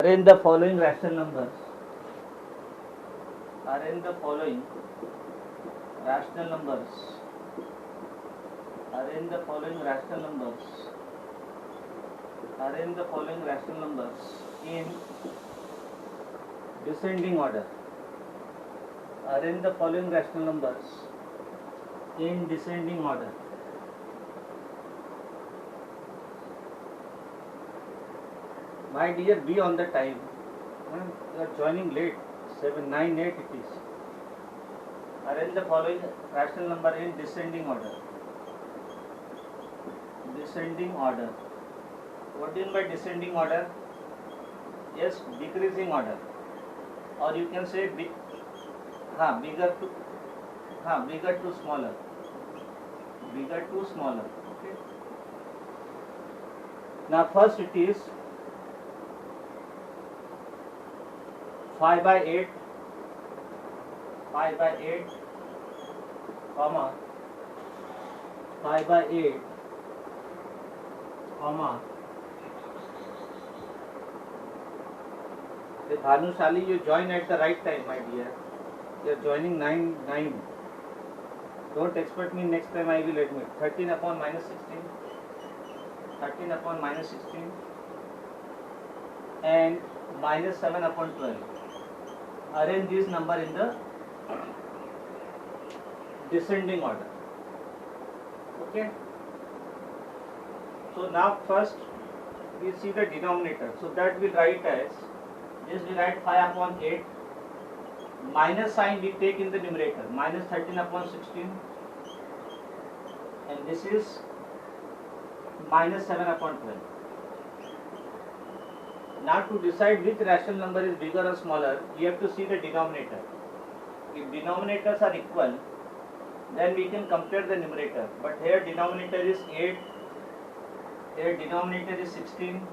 Arrange the following rational numbers. Arrange the following rational numbers. Arrange the following rational numbers. Arrange the following rational numbers in descending order. Arrange the following rational numbers in descending order. My dear, be on the time. You are joining late. 798 it is. Arrange the following rational number in descending order. Descending order. What do you mean by descending order? Yes, decreasing order. Or you can say bigger to smaller. Bigger to smaller. Okay. Now first it is 5 by 8, 5 by 8, comma, 5 by 8, comma. The Bhanushali, you join at the right time, my dear. You are joining 9. Don't expect me next time, I will admit. 13 upon minus 16, 13 upon minus 16, and minus 7 upon 12. Arrange this number in the descending order. Okay. So now first we see the denominator. So that we write as this. We write 5 upon 8. Minus sign we take in the numerator. Minus 13 upon 16. And this is minus 7 upon 12. Now to decide which rational number is bigger or smaller, we have to see the denominator. If denominators are equal, then we can compare the numerator. But here denominator is 8, here denominator is 16,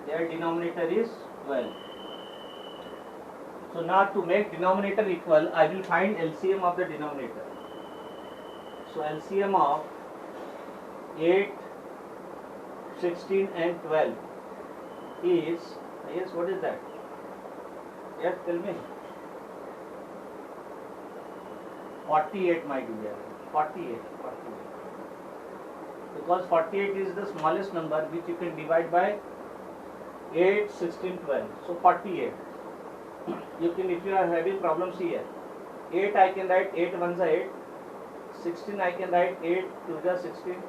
here denominator is 12. So now to make denominator equal, I will find LCM of the denominator. So LCM of 8, 16 and 12 is, yes, what is that? Yes, tell me. 48, my dear. 48. Because 48 is the smallest number which you can divide by 8, 16, 12. So 48. You can, if you are having problems here, 8 I can write 8 ones are 8, 16 I can write 8 2s are 16,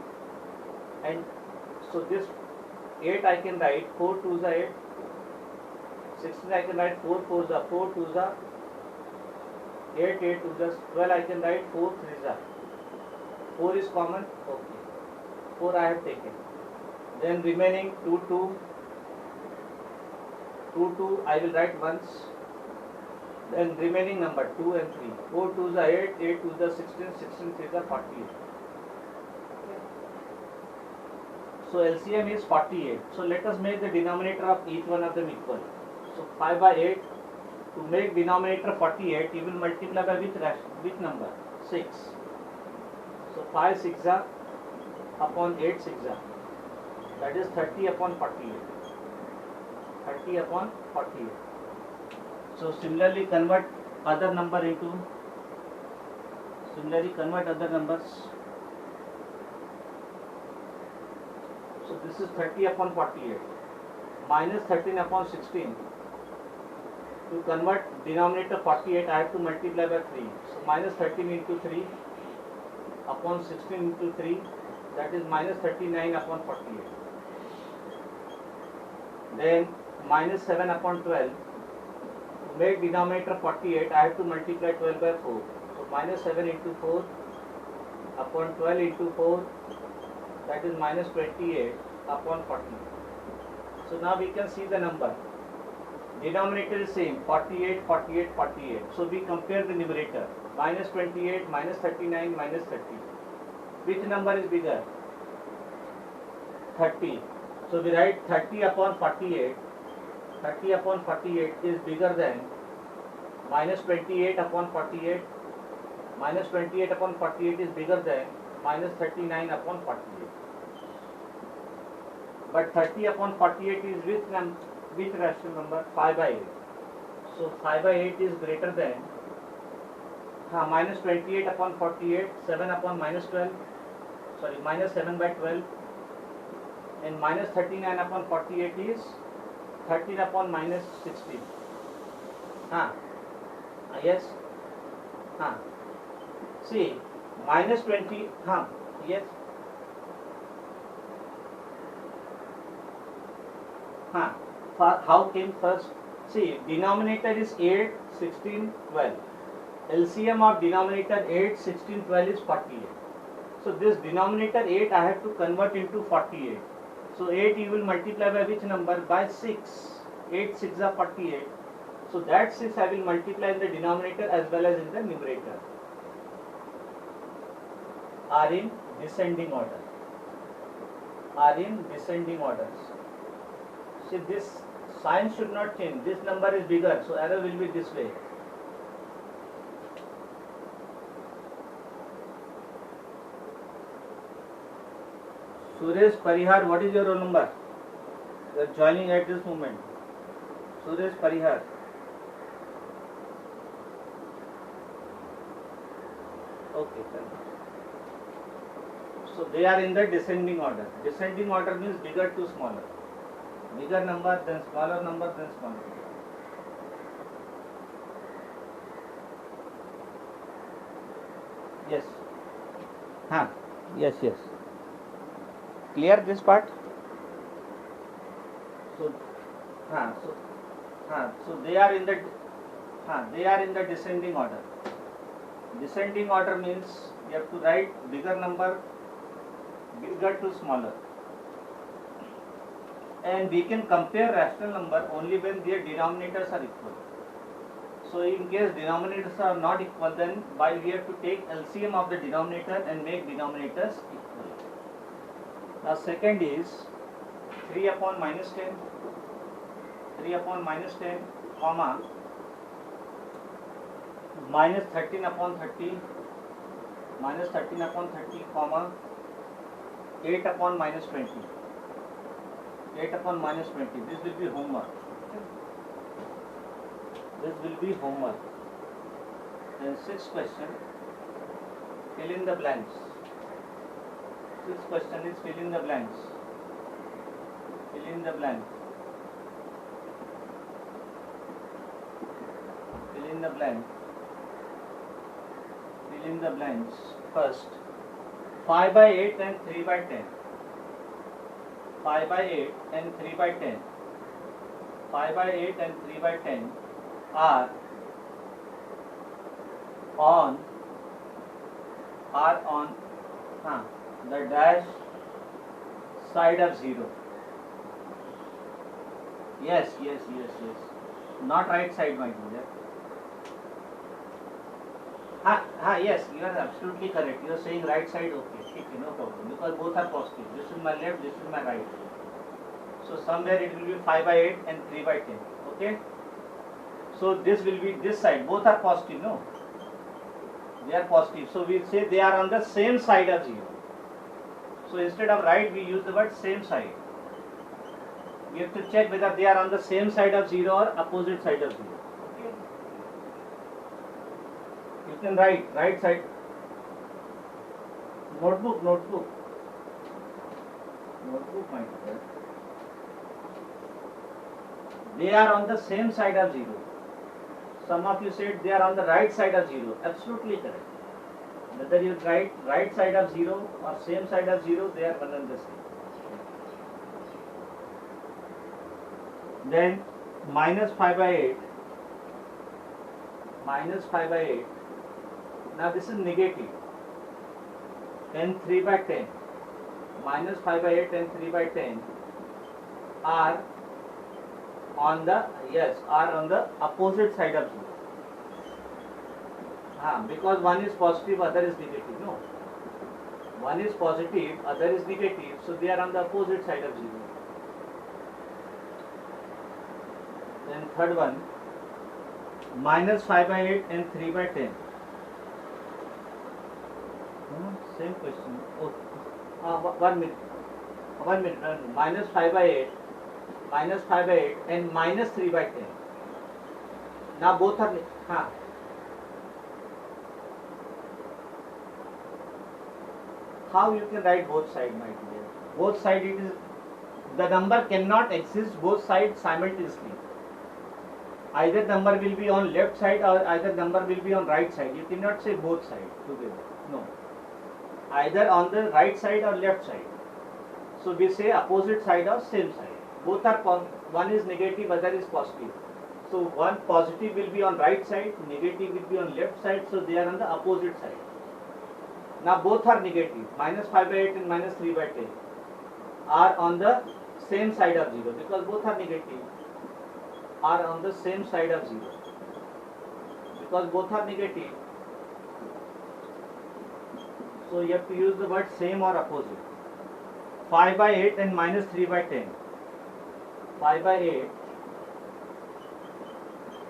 and so this 8 I can write 4 2s are 8, 16 I can write 4 4s are 4 2s are 8 8 2s are 12 I can write 4 3s are 4 is common. Okay, 4 I have taken. Then remaining 2 2 I will write once. Then remaining number 2 and 3. 4 2s are 8, 8 2s are 16, 16 3s are 48. So LCM is 48. So let us make the denominator of each one of them equal. So 5 by 8. To make denominator 48, you will multiply by which number? 6. So 5 6 are upon 8 6 are. That is 30 upon 48. 30 upon 48. So similarly convert other numbers. So this is 30 upon 48. Minus 13 upon 16. To convert denominator 48, I have to multiply by 3. So minus 13 into 3 upon 16 into 3, that is minus 39 upon 48. Then minus 7 upon 12. To make denominator 48, I have to multiply 12 by 4. So minus 7 into 4 upon 12 into 4, that is minus 28 upon 40. So now we can see the number. Denominator is same, 48, 48, 48. So we compare the numerator. Minus 28, minus 39, minus 30. Which number is bigger? 30. So we write 30 upon 48. 30 upon 48 is bigger than minus 28 upon 48. Minus 28 upon 48 is bigger than minus 39 upon 48. But 30 upon 48 is which which rational number? 5 by 8. So 5 by 8 is greater than minus 28 upon 48, 7 upon minus 12, sorry, minus 7 by 12, and minus 39 upon 48 is 13 upon minus 16. Yes. See, minus 20, yes. How came first? See, denominator is 8, 16, 12. LCM of denominator 8, 16, 12 is 48. So this denominator 8 I have to convert into 48. So 8 you will multiply by which number? By 6. 8 6 are 48. So that 6 I will multiply in the denominator as well as in the numerator. Are in descending order. Are in descending orders. See, this sign should not change. This number is bigger, so arrow will be this way. Suresh Parihar, what is your roll number? You are joining at this moment. Suresh Parihar. Okay, sir. So they are in the descending order. Descending order means bigger to smaller. Bigger number, then smaller number, then smaller. Yes. Yes. Clear this part? So they are in the descending order. Descending order means you have to write bigger number, bigger to smaller. And we can compare rational number only when their denominators are equal. So in case denominators are not equal, then we have to take LCM of the denominator and make denominators equal. Now second is 3 upon minus 10, comma, minus 13 upon 30, comma, 8 upon minus 20. 8 upon minus 20. This will be homework. Then sixth question, fill in the blanks. Sixth question is fill in the blanks. First, 5 by 8 and 3 by 10. 5 by 8 and 3 by 10. 5 by 8 and 3 by 10 are on the dash side of 0. Yes. Not right side, my dear. Yes, you are absolutely correct. You are saying right side, okay, no problem. Because both are positive. This is my left, this is my right. So somewhere it will be 5 by 8 and 3 by 10. Okay? So this will be this side. Both are positive, no? They are positive. So we say they are on the same side of 0. So instead of right, we use the word same side. We have to check whether they are on the same side of 0 or opposite side of 0. Okay? You can write right side. Notebook, my dear. They are on the same side of 0. Some of you said they are on the right side of 0. Absolutely correct. Whether you write right side of 0 or same side of 0, they are one and the same. Then minus 5 by 8. Now this is negative. And 3 by 10. Minus 5 by 8 and 3 by 10 are on the opposite side of 0. Because one is positive, other is negative. No. One is positive, other is negative. So they are on the opposite side of 0. Then third one, minus 5 by 8 and 3 by 10. Same question. 1 minute. Minus 5 by 8 minus 5 by 8 and minus 3 by 10. Now both are how you can write both sides, my dear? Both sides, it is the number cannot exist both sides simultaneously. Either number will be on left side or either number will be on right side. You cannot say both sides together. No. Either on the right side or left side. So we say opposite side or same side. Both are one is negative, other is positive. So one positive will be on right side, negative will be on left side. So they are on the opposite side. Now both are negative. Minus 5 by 8 and minus 3 by 10 are on the same side of 0 because both are negative. Are on the same side of 0 because both are negative. So you have to use the word same or opposite. 5 by 8 and minus 3 by 10. 5 by 8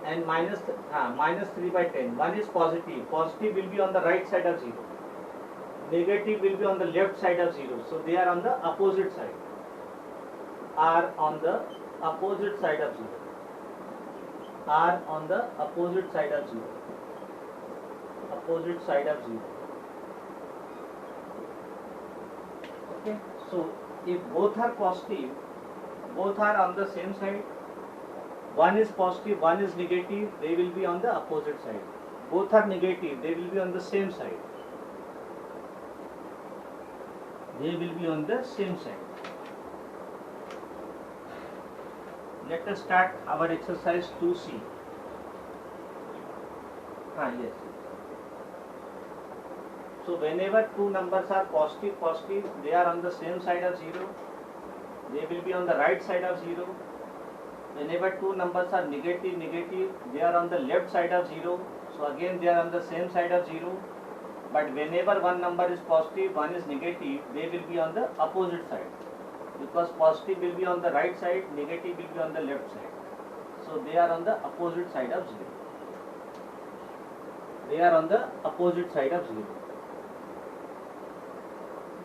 and minus 3 by 10. One is positive. Positive will be on the right side of 0. Negative will be on the left side of 0. So they are on the opposite side. Are on the opposite side of 0. Are on the opposite side of 0. Opposite side of 0. Okay. So if both are positive, both are on the same side. One is positive, one is negative, they will be on the opposite side. Both are negative, they will be on the same side. They will be on the same side. Let us start our exercise 2C. Yes. So whenever two numbers are positive, they are on the same side of 0. They will be on the right side of 0. Whenever two numbers are negative, they are on the left side of 0. So again they are on the same side of 0. But whenever one number is positive, one is negative, they will be on the opposite side. Because positive will be on the right side, negative will be on the left side. So they are on the opposite side of 0. They are on the opposite side of 0.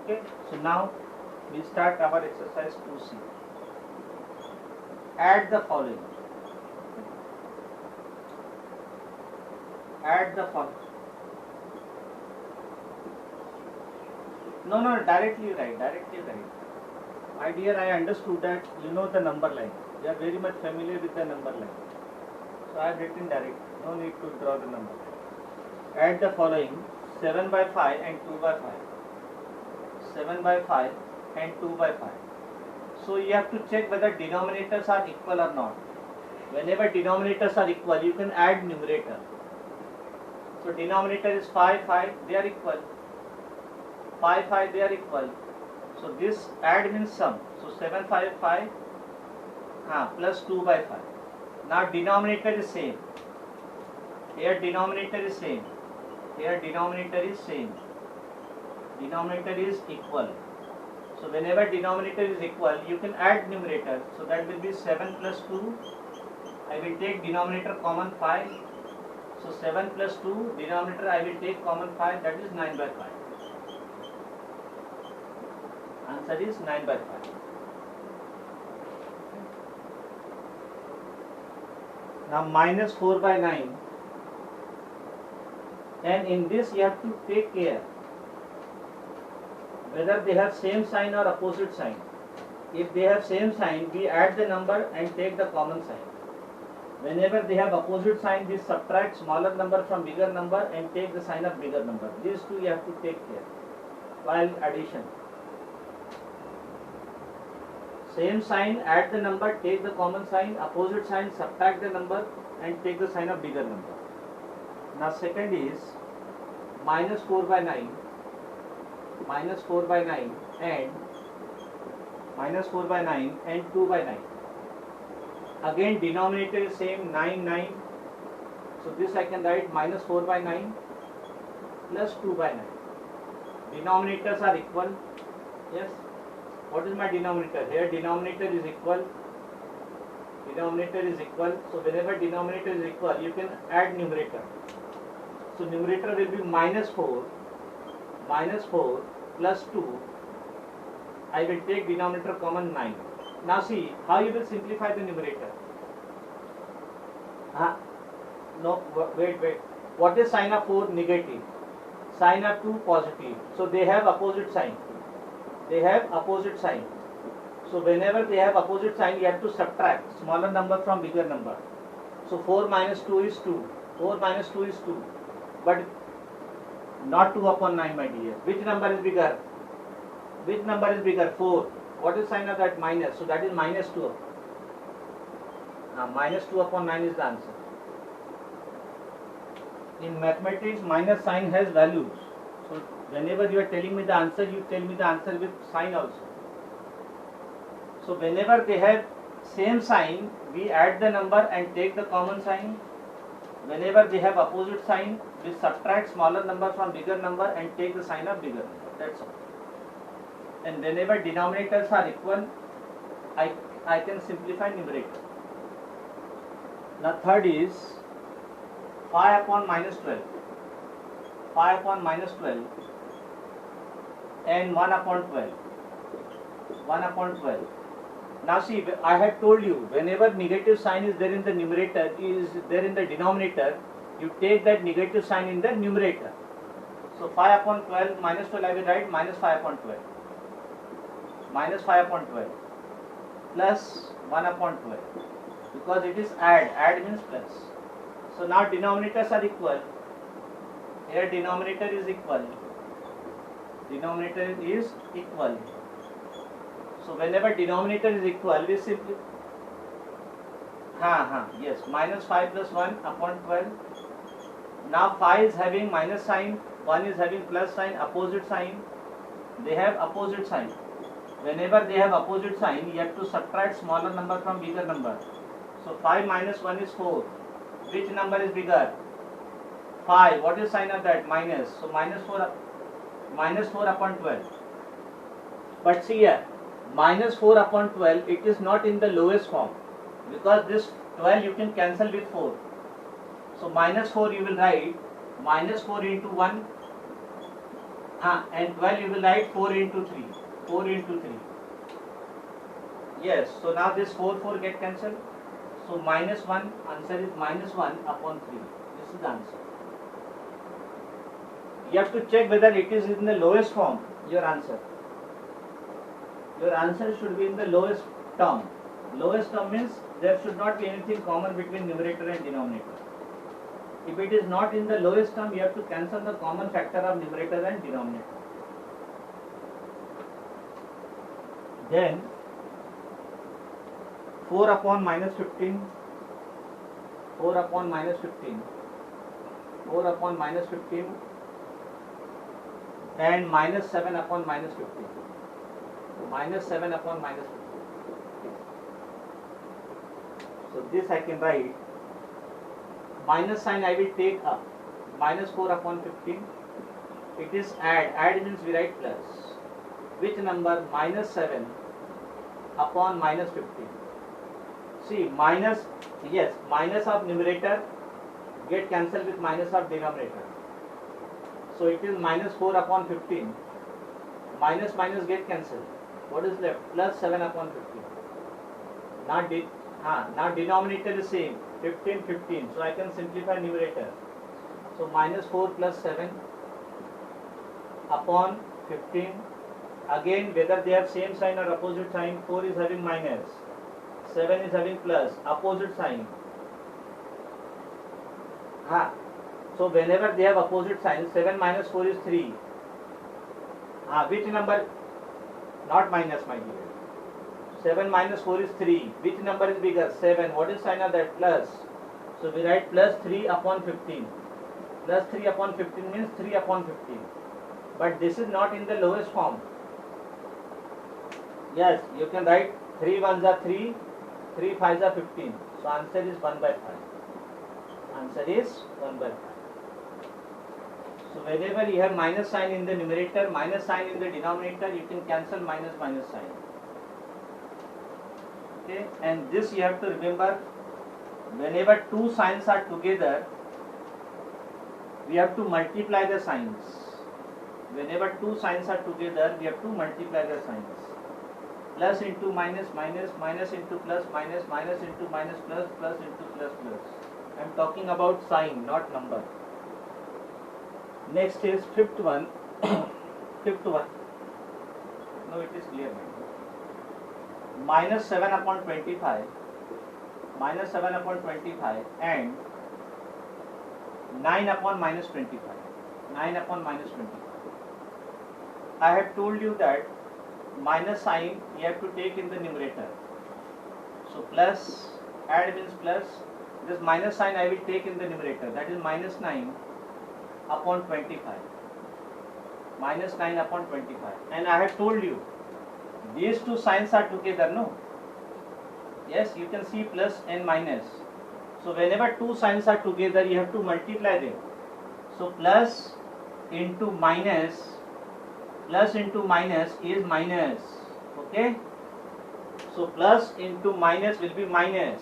Okay, so now we start our exercise 2C. Add the following. Add the following. No, directly write. My dear, I understood that you know the number line. You are very much familiar with the number line. So I have written directly. No need to draw the number line. Add the following: 7 by 5 and 2 by 5. 7 by 5 and 2 by 5. So you have to check whether denominators are equal or not. Whenever denominators are equal, you can add numerator. So denominator is 5, they are equal. 5, they are equal. So this add means sum. So 7, 5, plus 2 by 5. Now denominator is same. Here denominator is same. Here denominator is same. Denominator is equal. So whenever denominator is equal, you can add numerator. So that will be 7 plus 2. I will take denominator common 5. So 7 plus 2, denominator I will take common 5, that is 9 by 5. Answer is 9 by 5. Now minus 4 by 9. And in this you have to take care whether they have same sign or opposite sign. If they have same sign, we add the number and take the common sign. Whenever they have opposite sign, we subtract smaller number from bigger number and take the sign of bigger number. These two you have to take care while addition. Same sign, add the number, take the common sign. Opposite sign, subtract the number and take the sign of bigger number. Now second is minus 4 by 9. Minus 4 by 9 and minus 4 by 9 and 2 by 9. Again denominator is same, 9. So this I can write minus 4 by 9 plus 2 by 9. Denominators are equal. Yes. What is my denominator? Here denominator is equal. Denominator is equal. So whenever denominator is equal, you can add numerator. So numerator will be minus 4 plus 2. I will take denominator common 9. Now see how you will simplify the numerator. No, wait. What is sine of 4? Negative. Sine of 2? Positive. So they have opposite sign. So whenever they have opposite sign, you have to subtract smaller number from bigger number. So 4 minus 2 is 2. 4 minus 2 is 2. But not 2 upon 9, my dear. Which number is bigger? 4. What is sign of that? Minus. So that is minus 2. Minus 2 upon 9 is the answer. In mathematics, minus sign has values. So whenever you are telling me the answer, you tell me the answer with sign also. So whenever they have same sign, we add the number and take the common sign. Whenever they have opposite sign, we subtract smaller number from bigger number and take the sign of bigger number. That's all. And whenever denominators are equal, I can simplify numerator. Now third is 5 upon minus 12. 5 upon minus 12 and 1 upon 12. 1 upon 12. Now see, I had told you, whenever negative sign is there in the numerator, is there in the denominator, you take that negative sign in the numerator. So 5 upon 12 minus 12 I will write minus 5 upon 12. Minus 5 upon 12 plus 1 upon 12. Because it is add means plus. So now denominators are equal. Here denominator is equal. So whenever denominator is equal, we simply yes, minus 5 plus 1 upon 12. Now 5 is having minus sign, 1 is having plus sign, opposite sign. They have opposite sign. Whenever they have opposite sign, you have to subtract smaller number from bigger number. So 5 minus 1 is 4. Which number is bigger? 5. What is sign of that? Minus. So minus 4 upon 12. But see here, minus 4 upon 12, it is not in the lowest form. Because this 12 you can cancel with 4. So minus 4 you will write minus 4 into 1. And 12 you will write 4 into 3. 4 into 3. Yes, so now this 4 get cancelled. So minus 1, answer is minus 1 upon 3. This is the answer. You have to check whether it is in the lowest form, your answer. Your answer should be in the lowest term. Lowest term means there should not be anything common between numerator and denominator. If it is not in the lowest term, you have to cancel the common factor of numerator and denominator. Then 4 upon minus 15, 4 upon minus 15, 4 upon minus 15 and minus 7 upon minus 15. Minus 7 upon minus 15. So this I can write. Minus sign I will take up. Minus 4 upon 15. It is add. Add means we write plus. Which number? Minus 7 upon minus 15. See, minus of numerator get cancelled with minus of denominator. So it is minus 4 upon 15. Minus get cancelled. What is left? Plus 7 upon 15. Now denominator is same. 15. So I can simplify numerator. So minus 4 plus 7 upon 15. Again, whether they have same sign or opposite sign, 4 is having minus, 7 is having plus, opposite sign. So whenever they have opposite sign, 7 minus 4 is 3. Which number? Not minus, my dear. 7 minus 4 is 3. Which number is bigger? 7. What is sign of that? Plus. So we write plus 3 upon 15. Plus 3 upon 15 means 3 upon 15. But this is not in the lowest form. Yes, you can write 3 ones are 3, 3 fives are 15. So answer is 1 by 5. Answer is 1 by 5. So whenever you have minus sign in the numerator, minus sign in the denominator, you can cancel minus sign. Okay, and this you have to remember, whenever two signs are together, we have to multiply the signs. Whenever two signs are together, we have to multiply the signs. plus into minus, minus, minus into plus, minus, minus into minus, plus, plus into plus, plus. I am talking about sign, not number. Next is fifth one. Fifth one. No, it is clear. Minus 7 upon 25. Minus 7 upon 25 and 9 upon minus 25. 9 upon minus 25. I have told you that minus sign you have to take in the numerator. So plus, add means plus. This minus sign I will take in the numerator. That is minus 9 upon 25. Minus 9 upon 25. And I have told you, these two signs are together, no? Yes, you can see plus and minus. So whenever two signs are together, you have to multiply them. So plus into minus is minus. Okay? So plus into minus will be minus.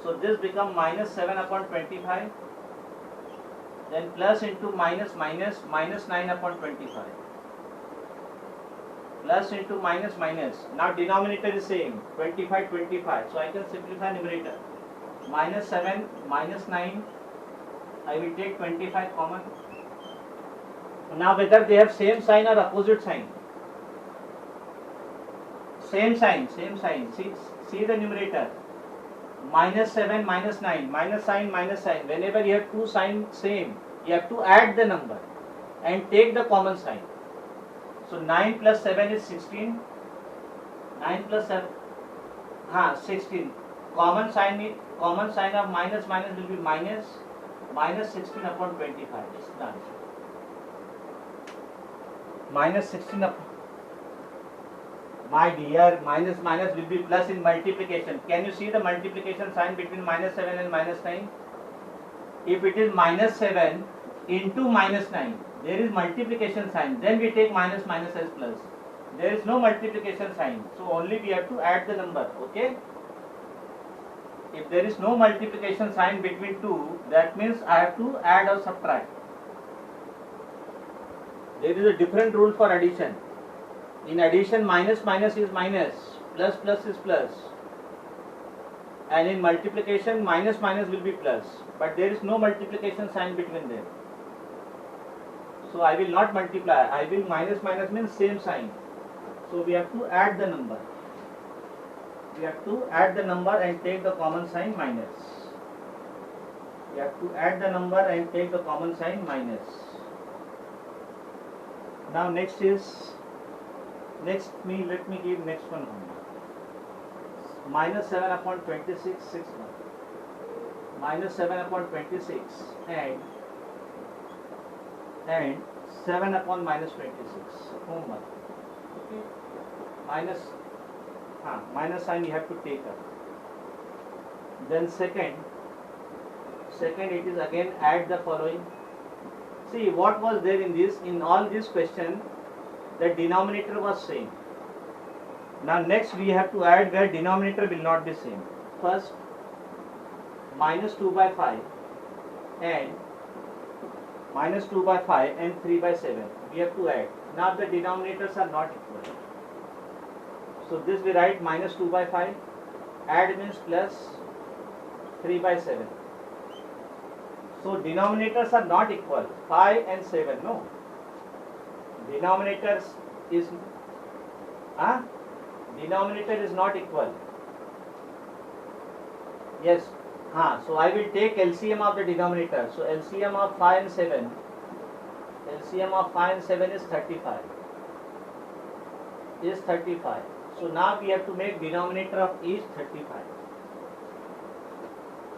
So this become minus 7 upon 25. Then plus into minus, minus 9 upon 25. Plus into minus, minus. Now denominator is same, 25, 25. So I can simplify numerator. Minus 7, minus 9. I will take 25 common. Now whether they have same sign or opposite sign. Same sign. See the numerator. Minus 7, minus 9. Minus sign, minus sign. Whenever you have two signs same, you have to add the number and take the common sign. So 9 plus 7 is 16. 9 plus 7, 16. Common sign of minus will be minus. Minus 16 upon 25 is the answer. Minus 16 upon. My dear, minus will be plus in multiplication. Can you see the multiplication sign between minus 7 and minus 9? If it is minus 7 into minus 9, there is multiplication sign. Then we take minus as plus. There is no multiplication sign. So only we have to add the number. Okay? If there is no multiplication sign between two, that means I have to add or subtract. There is a different rule for addition. In addition, minus is minus, plus is plus. And in multiplication, minus will be plus. But there is no multiplication sign between them. So I will not multiply. I will minus means same sign. So we have to add the number. We have to add the number and take the common sign minus. We have to add the number and take the common sign minus. Now let me give next one. Minus 7 upon 26, 6 1. Minus 7 upon 26 and 7 upon minus 26. Homework. Okay. Minus sign you have to take up. Then second it is again add the following. See what was there in all this question, the denominator was same. Now next we have to add where denominator will not be same. First minus 2 by 5 and minus 2 by 5 and 3 by 7. We have to add. Now the denominators are not equal. So this we write minus 2 by 5. Add means plus 3 by 7. So denominators are not equal. 5 and 7. No. Denominator is not equal. Yes. So I will take LCM of the denominator. So LCM of 5 and 7. LCM of 5 and 7 is 35. Is 35. So now we have to make denominator of each 35.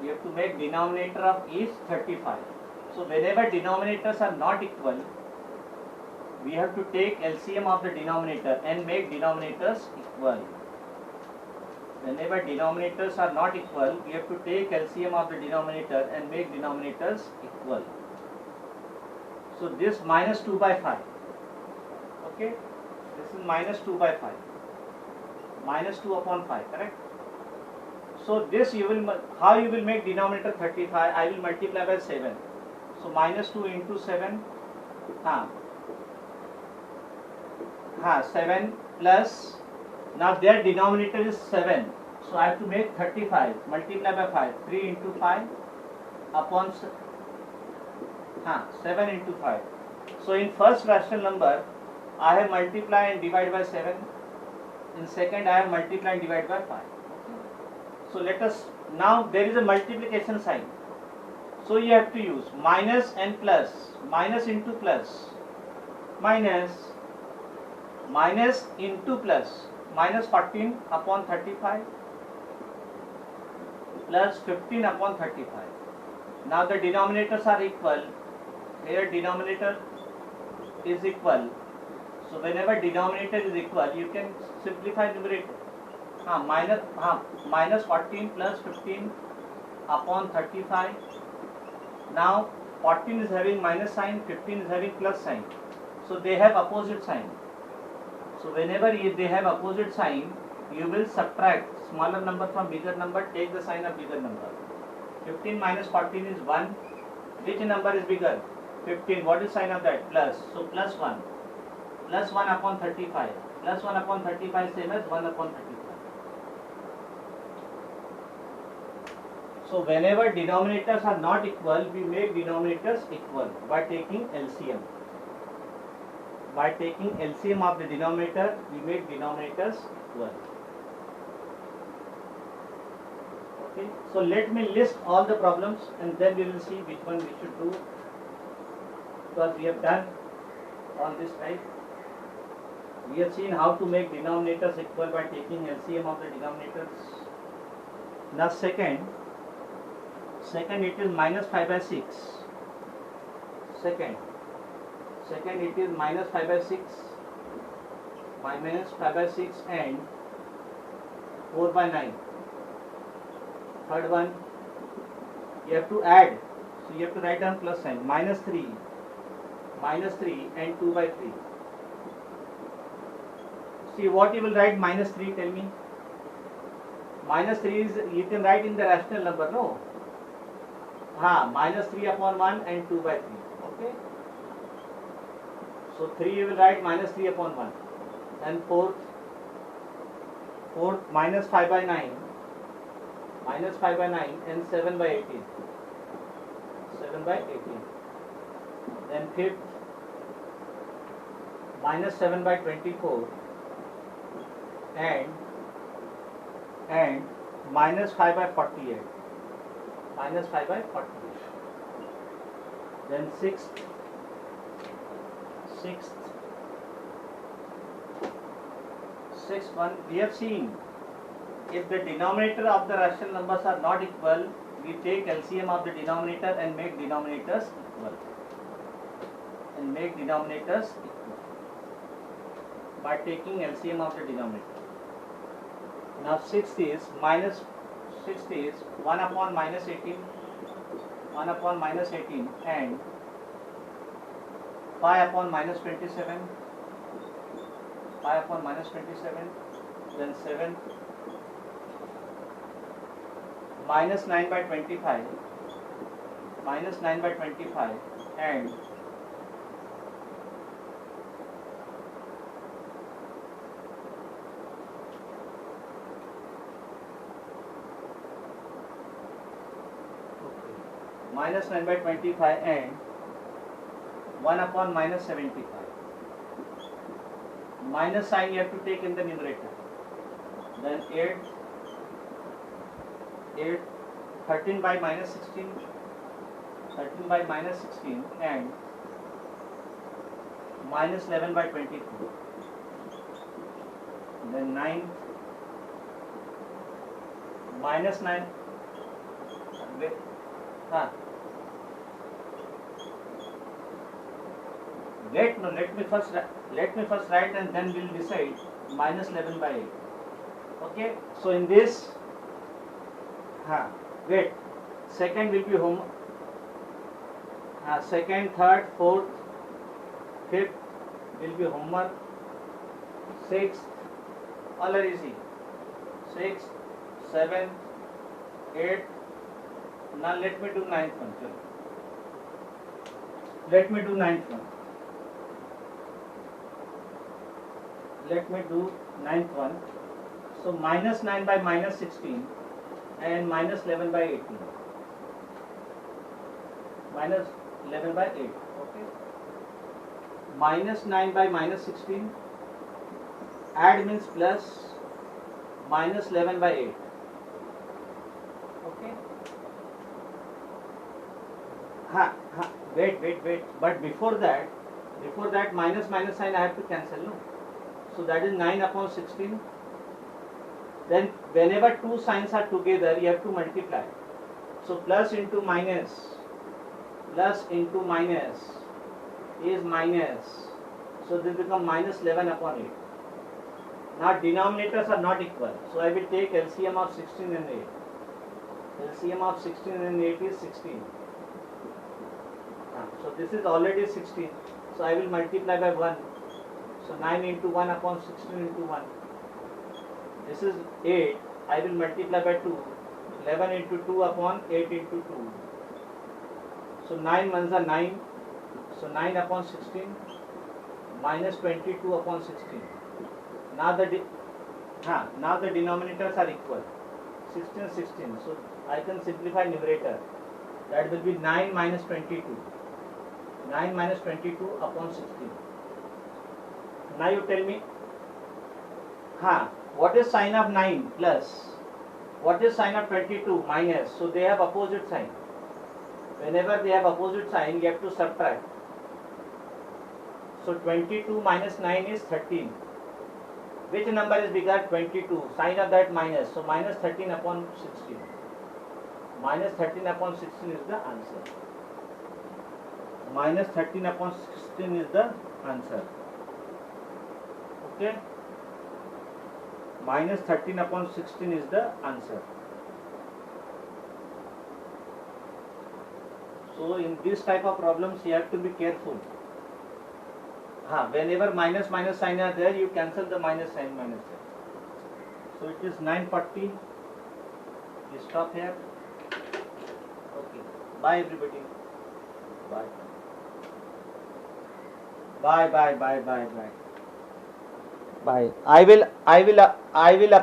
We have to make denominator of each 35. So whenever denominators are not equal, we have to take LCM of the denominator and make denominators equal. Whenever denominators are not equal, we have to take LCM of the denominator and make denominators equal. So this minus 2 by 5. Okay? This is minus 2 by 5. Minus 2 upon 5, correct? So this how you will make denominator 35? I will multiply by 7. So minus 2 into 7. 7 plus Now their denominator is 7. So I have to make 35 multiply by 5. 3 into 5 upon 7 into 5. So in first rational number I have multiply and divide by 7. In second I have multiply and divide by 5. So let us, now there is a multiplication sign. So you have to use minus and plus, minus into plus, minus into plus, minus 14 upon 35 plus 15 upon 35. Now the denominators are equal. Here denominator is equal. So whenever denominator is equal, you can simplify numerator. Minus 14 plus 15 upon 35. Now 14 is having minus sign, 15 is having plus sign. So they have opposite sign. So whenever they have opposite sign, you will subtract smaller number from bigger number, take the sign of bigger number. 15 minus 14 is 1. Which number is bigger? 15. What is sign of that? Plus. So plus 1. Plus 1 upon 35. Plus 1 upon 35 same as 1 upon 35. So whenever denominators are not equal, we make denominators equal by taking LCM. By taking LCM of the denominator, we make denominators equal. Okay. So let me list all the problems and then we will see which one we should do, because we have done on this type. We have seen how to make denominators equal by taking LCM of the denominators. Now second it is minus 5 by 6. Second it is minus 5 by 6, minus 5 by 6 and 4 by 9. Third one, you have to add. So you have to write down plus sign. Minus 3 and 2 by 3. See what you will write minus 3, tell me. Minus 3 is, you can write in the rational number, no? Minus 3 upon 1 and 2 by 3. Okay. So 3 you will write minus 3 upon 1. And fourth minus 5 by 9. Minus 5 by 9 and 7 by 18. 7 by 18. Then fifth, minus 7 by 24 and minus 5 by 48. Minus 5 by 48. Then sixth one, we have seen, if the denominator of the rational numbers are not equal, we take LCM of the denominator and make denominators equal. By taking LCM of the denominator. Now sixth is 1 upon minus 18 and 5 upon minus 27. Then 7 minus 9 by 25 and minus 9 by 25 and 1 upon minus 75. Minus sign you have to take in the numerator. Then 13 by minus 16 and minus 11 by 22. Then 9 minus 9. Let me first write and then we'll decide. Minus 11 by 8. Okay. So in this, wait. Second will be home. Second, third, fourth, fifth will be homework. Sixth, all are easy. 6, 7, 8. Now let me do ninth one. Let me do ninth one. So minus 9 by minus 16 and minus 11 by 18. Minus 11 by 8. Okay. Minus 9 by minus 16. Add means plus, minus 11 by 8. Okay. Wait. But before that minus sign I have to cancel, no? So that is 9 upon 16. Then whenever two signs are together, you have to multiply. So plus into minus is minus. So this becomes minus 11 upon 8. Now denominators are not equal. So I will take LCM of 16 and 8. LCM of 16 and 8 is 16. So this is already 16. So I will multiply by 1. So 9 into 1 upon 16 into 1. This is 8. I will multiply by 2. 11 into 2 upon 8 into 2. So 9 ones are 9. So 9 upon 16 minus 22 upon 16. Now the denominators are equal. 16. So I can simplify numerator. That will be 9 minus 22. 9 minus 22 upon 16. Now you tell me, what is sign of 9 plus? What is sign of 22 minus? So they have opposite sign. Whenever they have opposite sign, you have to subtract. So 22 minus 9 is 13. Which number is bigger? 22. Sign of that minus. So minus 13 upon 16. Minus 13 upon 16 is the answer. Minus 13 upon 16 is the answer. Okay? Minus 13 upon 16 is the answer. So in this type of problems you have to be careful. Whenever minus sign are there, you cancel the minus sign. So it is 9:40. You stop here. Okay. Bye everybody. Bye. Bye. I will apply